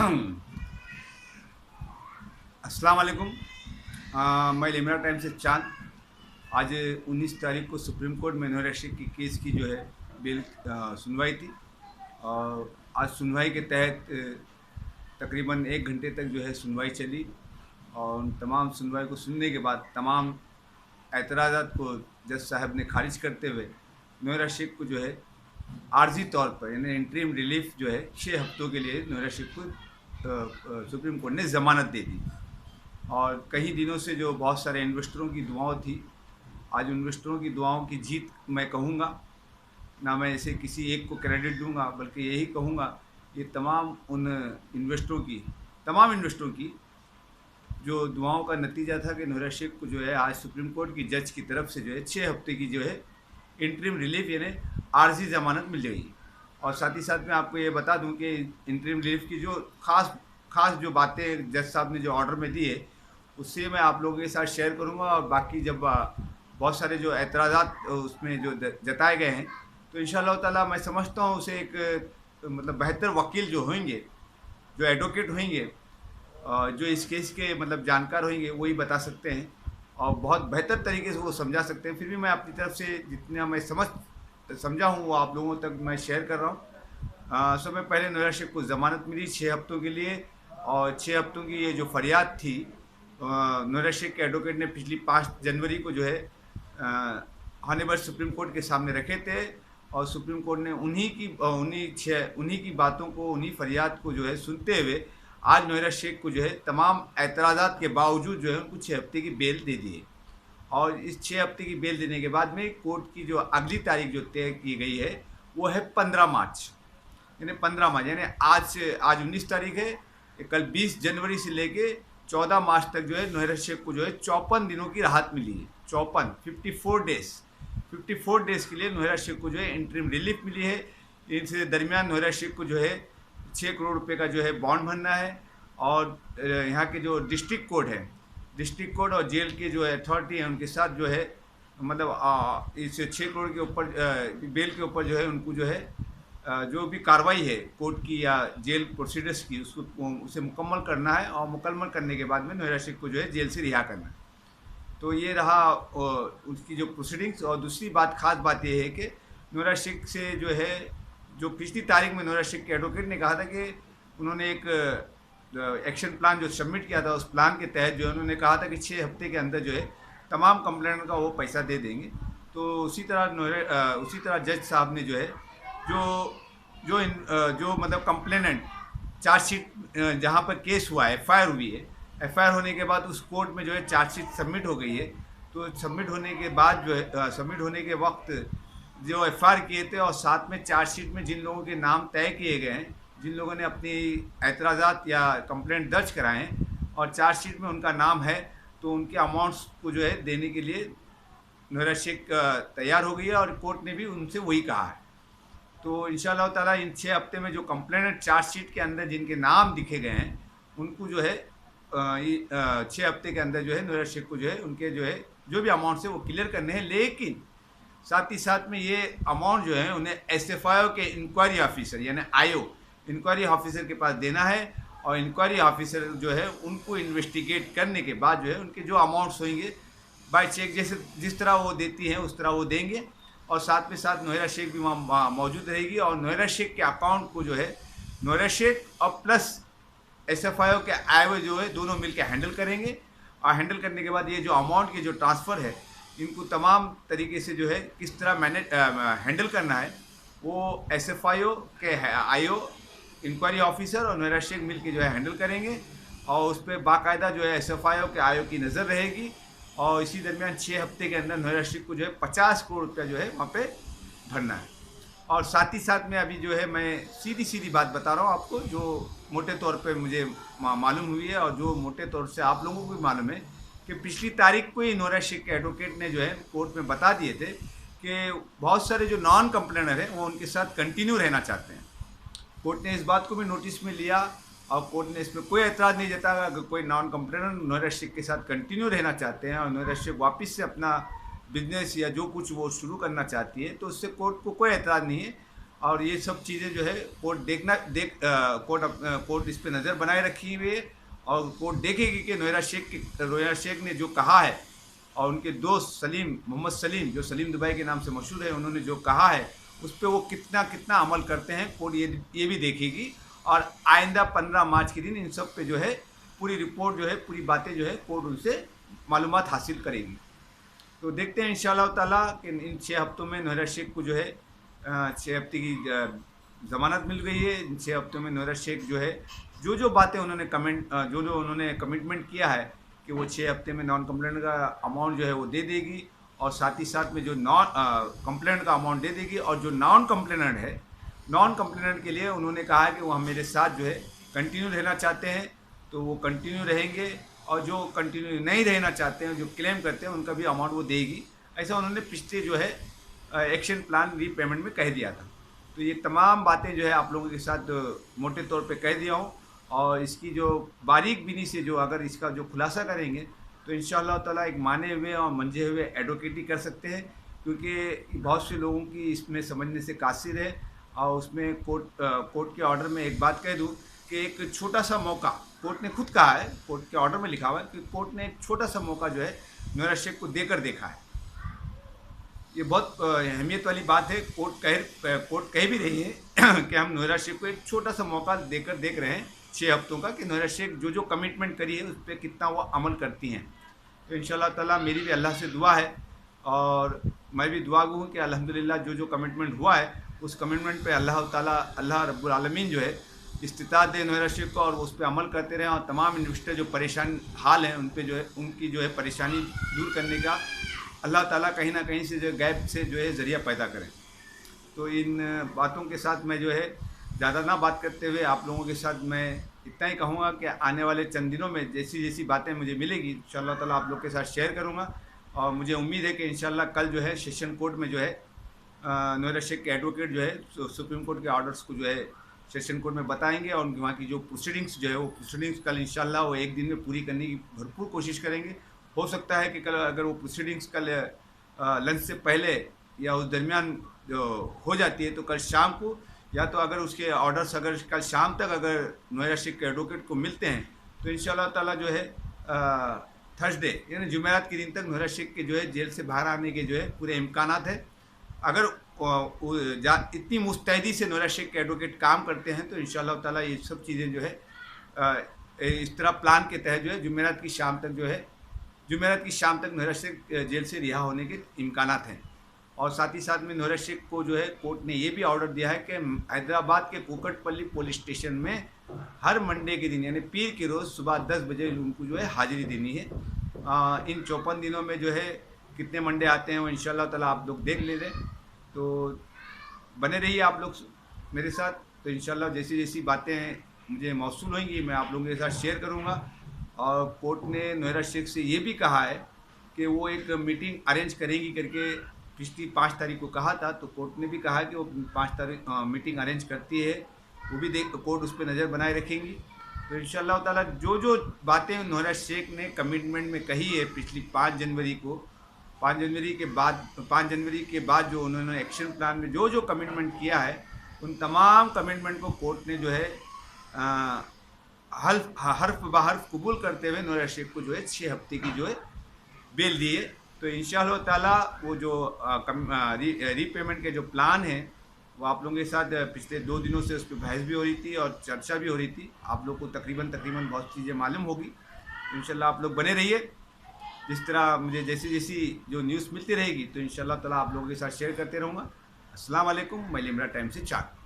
अस्सलाम वालेकुम। मैं लिमरा टाइम से चांद। आज 19 तारीख को सुप्रीम कोर्ट में नूर रशीद की केस की जो है बिल सुनवाई थी। और आज सुनवाई के तहत तकरीबन 1 घंटे तक जो है सुनवाई चली। और उन तमाम सुनवाई को सुनने के बाद तमाम एतराज़ात को जज साहब ने खारिज करते हुए नूर रशीद को जो है आर्जी तौर पर यानी इंटरिम रिलीफ जो है 6 हफ्तों के लिए नूर रशीद को सुप्रीम कोर्ट ने ज़मानत दे दी। और कई दिनों से जो बहुत सारे इन्वेस्टरों की दुआओं थी, आज इन्वेस्टरों की दुआओं की जीत मैं कहूँगा। ना मैं इसे किसी एक को क्रेडिट दूंगा, बल्कि यही कहूँगा ये तमाम उन तमाम इन्वेस्टरों की जो दुआओं का नतीजा था कि नूर रशीद को जो है आज सुप्रीम कोर्ट की जज की तरफ से जो है 6 हफ्ते की जो है इंटरिम रिलीफ यानी आर्जी ज़मानत मिल गई। और साथ ही साथ मैं आपको ये बता दूं कि इंटरिम रिलीफ की जो खास जो बातें जज साहब ने जो ऑर्डर में दिए उससे मैं आप लोगों के साथ शेयर करूंगा। और बाकी जब बहुत सारे जो एतराज़ात उसमें जो जताए गए हैं तो इंशाअल्लाह ताला मैं समझता हूँ उसे एक मतलब बेहतर वकील जो होंगे, जो एडवोकेट होंगे, जो इस केस के मतलब जानकार होंगे वही बता सकते हैं और बहुत बेहतर तरीके से वो समझा सकते हैं। फिर भी मैं अपनी तरफ से जितना मैं समझा हूँ वो आप लोगों तक मैं शेयर कर रहा हूँ। सबसे पहले नूर रशीद को ज़मानत मिली 6 हफ्तों के लिए। और 6 हफ्तों की ये जो फरियाद थी नूर रशीद के एडवोकेट ने पिछली 5 जनवरी को जो है हानिबर सुप्रीम कोर्ट के सामने रखे थे। और सुप्रीम कोर्ट ने उन्हीं की बातों को, उन्हीं फरियाद को जो है सुनते हुए आज नूर रशीद को जो है तमाम एतराज़ात के बावजूद जो है उनको 6 हफ्ते की बेल दे दी है। और इस 6 हफ्ते की बेल देने के बाद में कोर्ट की जो अगली तारीख जो तय की गई है वो है 15 मार्च, यानी 15 मार्च, यानी आज 19 तारीख है। कल 20 जनवरी से लेके 14 मार्च तक जो है नूर रशीद को जो है 54 दिनों की राहत मिली है। 54 डेज के लिए नूर रशीद को जो है इंटरिम रिलीफ मिली है। इनसे दरमियान नूर रशीद को जो है 6 करोड़ रुपए का जो है बॉन्ड भरना है। और यहाँ के जो डिस्ट्रिक्ट कोर्ट और जेल के जो अथॉरिटी है उनके साथ जो है मतलब इस 6 करोड़ के ऊपर बेल के ऊपर जो है उनको जो है जो भी कार्रवाई है कोर्ट की या जेल प्रोसीडर्स की उसे मुकम्मल करना है। और मुकम्मल करने के बाद में नूर रशीद को जो है जेल से रिहा करना है। तो ये रहा उसकी जो प्रोसीडिंग्स। और दूसरी खास बात ये है कि नूर रशीद से जो है जो पिछली तारीख में नूर रशीद के एडवोकेट ने कहा था कि उन्होंने एक एक्शन प्लान जो सबमिट किया था, उस प्लान के तहत जो है उन्होंने कहा था कि 6 हफ्ते के अंदर जो है तमाम कंप्लेंट का वो पैसा दे देंगे। तो उसी तरह जज साहब ने जो है जो मतलब कंप्लेनेंट चार्जशीट जहाँ पर केस हुआ है, एफआईआर हुई है, एफआईआर होने के बाद उस कोर्ट में जो है चार्जशीट सबमिट हो गई है। तो सबमिट होने के बाद जो है सबमिट होने के वक्त जो एफआईआर किए थे और साथ में चार्जशीट में जिन लोगों के नाम तय किए गए हैं, जिन लोगों ने अपनी एतराज़ात या कंप्लेंट दर्ज कराए हैं और चार्जशीट में उनका नाम है, तो उनके अमाउंट्स को जो है देने के लिए नूर रशीद तैयार हो गई है। और कोर्ट ने भी उनसे वही कहा है। तो इंशाअल्लाह ताला इन 6 हफ्ते में जो कंप्लेंट चार्जशीट के अंदर जिनके नाम लिखे गए हैं उनको जो है 6 हफ्ते के अंदर जो है नूर रशीद को जो है उनके जो है जो भी अमाउंट्स है वो क्लियर करने हैं। लेकिन साथ ही साथ में ये अमाउंट जो है उन्हें एसएफआईओ के इंक्वायरी ऑफिसर यानी आईओ इंक्वायरी ऑफिसर के पास देना है। और इंक्वायरी ऑफिसर जो है उनको इन्वेस्टिगेट करने के बाद जो है उनके जो अमाउंट्स होंगे बाय चेक जैसे जिस तरह वो देती हैं उस तरह वो देंगे। और साथ में साथ नूर रशीद भी वहाँ मौजूद रहेगी। और नूर रशीद के अकाउंट को जो है नूर रशीद और प्लस एसएफआईओ के आईओ जो है दोनों मिलकर हैंडल करेंगे। और हैंडल करने के बाद ये जो अमाउंट के जो ट्रांसफ़र है इनको तमाम तरीके से जो है किस तरह मैनेज हैंडल करना है वो एसएफआईओ के आईओ इंक्वायरी ऑफिसर और नूर रशीद मिल के जो है हैंडल करेंगे। और उस पर बाकायदा जो है एसएफआईओ के आईओ की नज़र रहेगी। और इसी दरमियान 6 हफ्ते के अंदर नूर रशीद को जो है 50 करोड़ रुपया जो है वहाँ पे भरना है। और साथ ही साथ में अभी जो है मैं सीधी बात बता रहा हूँ आपको, जो मोटे तौर पे मुझे मालूम हुई है और जो मोटे तौर से आप लोगों को भी मालूम है कि पिछली तारीख को ही नूर रशीद के एडवोकेट ने जो है कोर्ट में बता दिए थे कि बहुत सारे जो नॉन कंप्लेनर हैं वो उनके साथ कंटिन्यू रहना चाहते हैं। कोर्ट ने इस बात को भी नोटिस में लिया और कोर्ट ने इसमें कोई एतराज़ नहीं जताया। अगर कोई नॉन कंप्लेनर नूर रशीद के साथ कंटिन्यू रहना चाहते हैं और नूर रशीद वापस से अपना बिजनेस या जो कुछ वो शुरू करना चाहती है तो उससे कोर्ट को कोई एतराज़ नहीं है। और ये सब चीज़ें जो है कोर्ट कोर्ट इस पर नज़र बनाए रखी हुई है और कोर्ट देखेगी कि नोएरा शेख ने जो कहा है और उनके दोस्त मोहम्मद सलीम, जो सलीम दुबई के नाम से मशहूर है, उन्होंने जो कहा है उस पर वो कितना कितना अमल करते हैं, कोर्ट ये भी देखेगी। और आइंदा 15 मार्च के दिन इन सब पे जो है पूरी रिपोर्ट जो है, पूरी बातें जो है कोर्ट उनसे मालूमात हासिल करेगी। तो देखते हैं इंशाअल्लाह ताला कि इन 6 हफ्तों में नोएरा शेख को जो है 6 हफ्ते की ज़मानत मिल गई है। इन 6 हफ्तों में नोएरा शेख जो है जो बातें उन्होंने उन्होंने कमिटमेंट किया है कि वो 6 हफ्ते में नॉन कंप्लेंट का अमाउंट जो है वो दे देगी, और साथ ही साथ में जो नॉन कंप्लेंट का अमाउंट दे देगी। और जो नॉन कंप्लेनेंट के लिए उन्होंने कहा है कि वो हम मेरे साथ जो है कंटिन्यू रहना चाहते हैं तो वो कंटिन्यू रहेंगे, और जो कंटिन्यू नहीं रहना चाहते हैं, जो क्लेम करते हैं, उनका भी अमाउंट वो देगी। ऐसा उन्होंने पिछले जो है एक्शन प्लान रीपेमेंट में कह दिया था। तो ये तमाम बातें जो है आप लोगों के साथ मोटे तौर पे कह दिया हूँ, और इसकी जो बारीक बीनी से जो अगर इसका जो खुलासा करेंगे तो इंशाअल्लाह ताला एक माने हुए और मंजे हुए एडवोकेट ही कर सकते हैं, क्योंकि बहुत से लोगों की इसमें समझने से कासिर है। और उसमें कोर्ट के ऑर्डर में एक बात कह दूँ कि एक छोटा सा मौका, कोर्ट ने खुद कहा है, कोर्ट के ऑर्डर में लिखा हुआ है कि कोर्ट ने एक छोटा सा मौका जो है नोएरा शेख को देकर देखा है। ये बहुत अहमियत वाली बात है। कोर्ट कह भी रही है कि हम नोएरा शेख को एक छोटा सा मौका देकर देख रहे हैं 6 हफ्तों का, कि नोएरा शेख जो कमिटमेंट करी है उस पर कितना वो अमल करती हैं। तो इंशाअल्लाह ताला मेरी भी अल्लाह से दुआ है, और मैं भी दुआ हूँ कि अल्हम्दुलिल्लाह जो कमिटमेंट हुआ है उस कमिटमेंट पे अल्लाह रब्बुल आलमीन जो है इस्तिताअत दे नोएरा शेख को, और उस पर अमल करते रहें, और तमाम इन्वेस्टर जो परेशान हाल हैं उन पे जो है उनकी जो है परेशानी दूर करने का अल्लाह ताला कहीं ना कहीं से जो गैप से जो है ज़रिया पैदा करें। तो इन बातों के साथ मैं जो है ज़्यादा ना बात करते हुए आप लोगों के साथ मैं इतना ही कहूँगा कि आने वाले चंद दिनों में जैसी जैसी बातें मुझे मिलेगी इंशाअल्लाह ताला आप लोग के साथ शेयर करूँगा। और मुझे उम्मीद है कि इंशाअल्लाह कल जो है सेशन कोर्ट में जो है नोएरा शेख के एडवोकेट जो है सुप्रीम कोर्ट के ऑर्डर्स को जो है सेशन कोर्ट में बताएंगे, और उनकी वहाँ की जो प्रोसीडिंग्स जो है वो प्रोसीडिंग्स कल इंशाअल्लाह वो एक दिन में पूरी करने की भरपूर कोशिश करेंगे। हो सकता है कि कल अगर वो प्रोसीडिंग्स कल लंच से पहले या उस दरमियान जो हो जाती है तो कल शाम को, या तो अगर उसके ऑर्डर्स अगर कल शाम तक अगर नोएरा शेख के एडवोकेट को मिलते हैं तो इंशाअल्लाह ताला जो है थर्सडे यानी जुमेरात के दिन तक नोएरा शेख के जो है जेल से बाहर आने के जो है पूरे इम्कानात है। अगर इतनी मुस्तैदी से नोएरा शेख के एडवोकेट काम करते हैं तो इंशाअल्लाह ताला ये सब चीज़ें जो है इस तरह प्लान के तहत जो है जुमेरात की शाम तक नोएरा शेख जेल से रिहा होने के इम्कानात हैं। और साथ ही साथ में नोएरा शेख को जो है कोर्ट ने ये भी ऑर्डर दिया है कि हैदराबाद के कुकटपल्ली पुलिस स्टेशन में हर मंडे के दिन यानी पीर के रोज़ सुबह 10 बजे उनको जो है हाजिरी देनी है। इन 54 दिनों में जो है कितने मंडे आते हैं वो इंशाअल्लाह ताला आप लोग देख ले रहे। तो बने रहिए आप लोग मेरे साथ। तो इंशाअल्लाह जैसी जैसी बातें मुझे मौसूल होंगी मैं आप लोगों के साथ शेयर करूँगा। और कोर्ट ने नोएरा शेख से ये भी कहा है कि वो एक मीटिंग अरेंज करेंगी करके पिछली 5 तारीख को कहा था, तो कोर्ट ने भी कहा कि वो 5 तारीख मीटिंग अरेंज करती है, वो भी कोर्ट उस पर नज़र बनाए रखेंगी। तो इंशाअल्लाह ताला जो बातें नोएरा शेख ने कमिटमेंट में कही है पिछली 5 जनवरी के बाद जो उन्होंने एक्शन प्लान में जो कमिटमेंट किया है उन तमाम कमिटमेंट को कोर्ट ने जो है हर्फ बहर्फ कबूल करते हुए नोएरा शेख को जो है 6 हफ्ते की जो है बेल दी है। तो इंशाअल्लाह ताला वो जो रीपेमेंट के जो प्लान है वो आप लोगों के साथ पिछले 2 दिनों से उस पर बहस भी हो रही थी और चर्चा भी हो रही थी। आप लोग को तकरीबन बहुत चीज़ें मालूम होगी। तो इंशाअल्लाह आप लोग बने रहिए। जिस तरह मुझे जैसी जो न्यूज़ मिलती रहेगी तो इंशाअल्लाह ताला आप लोगों के साथ शेयर करते रहूँगा। अस्सलाम वालेकुम। मैं लिमरा टाइम से चाक।